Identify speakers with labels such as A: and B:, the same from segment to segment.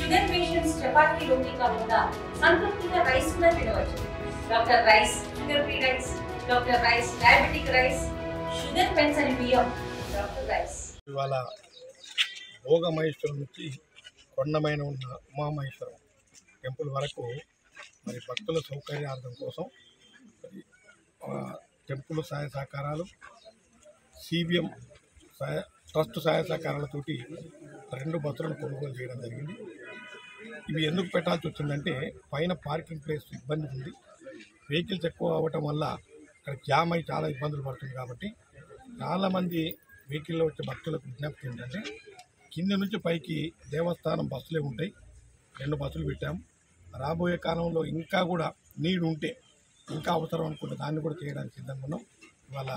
A: Sugar patients chapati రోటీ కాకుండా సంతృప్తిగా rice కూడా తినవచ్చు. Doctor rice, sugar free rice, doctor rice, diabetic rice, sugar పెన్సని బియ్యం, డాక్టర్ రైస్.
B: ఇవాళ భోగమహేశ్వరం నుంచి కొండమైన ఉన్న ఉమామహేశ్వరం టెంపుల్ వరకు మరి భక్తుల సౌకర్యార్థం కోసం టెంపుల్ సహాయ సహకారాలు, సిబిఎం ట్రస్ట్ సహాయ సహకారాలతోటి 2 బస్సులను కొనుగోలు చేయడం జరిగింది. ఇవి ఎందుకు పెట్టాల్సి వచ్చిందంటే పైన పార్కింగ్ ప్లేస్ ఇబ్బంది ఉంది. వెహికల్స్ ఎక్కువ అవ్వటం వల్ల అక్కడ జామ్ అయి చాలా ఇబ్బందులు పడుతుంది. కాబట్టి చాలామంది వెహికల్లో వచ్చే భక్తులకు విజ్ఞప్తి ఏంటంటే కింద నుంచి పైకి దేవస్థానం బస్సులే ఉంటాయి. 2 బస్సులు పెట్టాం. రాబోయే కాలంలో ఇంకా కూడా నీడ్ ఉంటే ఇంకా అవసరం అనుకుంటే దాన్ని కూడా చేయడానికి సిద్ధంగా ఉన్నాం. ఇవాళ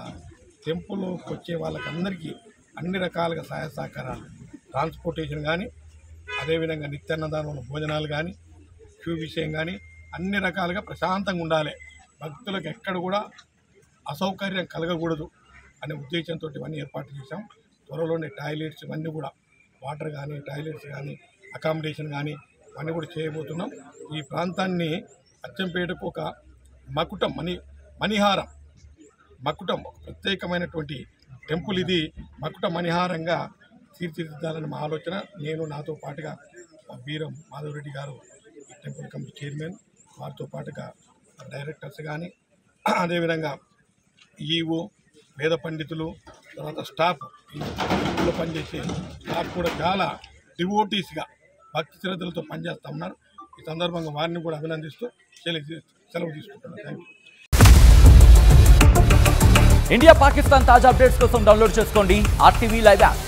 B: టెంపుల్కి వచ్చే వాళ్ళకందరికీ అన్ని రకాలుగా సహాయ సహకారాలు, ట్రాన్స్పోర్టేషన్ కానీ, అదేవిధంగా నిత్యాన్నదానంలో భోజనాలు కానీ, క్యూ విషయం కానీ అన్ని రకాలుగా ప్రశాంతంగా ఉండాలి. భక్తులకు ఎక్కడ కూడా అసౌకర్యం కలగకూడదు అనే ఉద్దేశంతో ఇవన్నీ ఏర్పాటు చేశాం. త్వరలోనే టాయిలెట్స్ ఇవన్నీ కూడా వాటర్ కానీ, టాయిలెట్స్ కానీ, అకామిడేషన్ కానీ ఇవన్నీ కూడా చేయబోతున్నాం. ఈ ప్రాంతాన్ని అచ్చంపేటకు ఒక మకుటం మణిహారం మకుటం ప్రత్యేకమైనటువంటి టెంపుల్ ఇది. మకుట మణిహారంగా తీర్చిదిద్దాలని మా ఆలోచన. నేను నాతో పాటుగా వీరం మాధవరెడ్డి గారు టెంపుల్ కమిటీ చైర్మన్, వారితో పాటుగా డైరెక్టర్స్ కానీ, అదేవిధంగా ఈవో, వేద పండితులు, తర్వాత స్టాఫ్, ఈ టెంపుల్లో పనిచేసే స్టాఫ్ కూడా చాలా డివోటీస్గా భక్తి శ్రద్ధలతో పనిచేస్తూ ఉన్నారు. ఈ సందర్భంగా వారిని కూడా అభినందిస్తూ సెలవు తీసుకుంటున్నాను. Thank you.
C: ఇండియా పాకిస్తాన్ తాజా అప్డేట్స్ కోసం డౌన్లోడ్ చేసుకోండి RTV లైవ్ యాప్.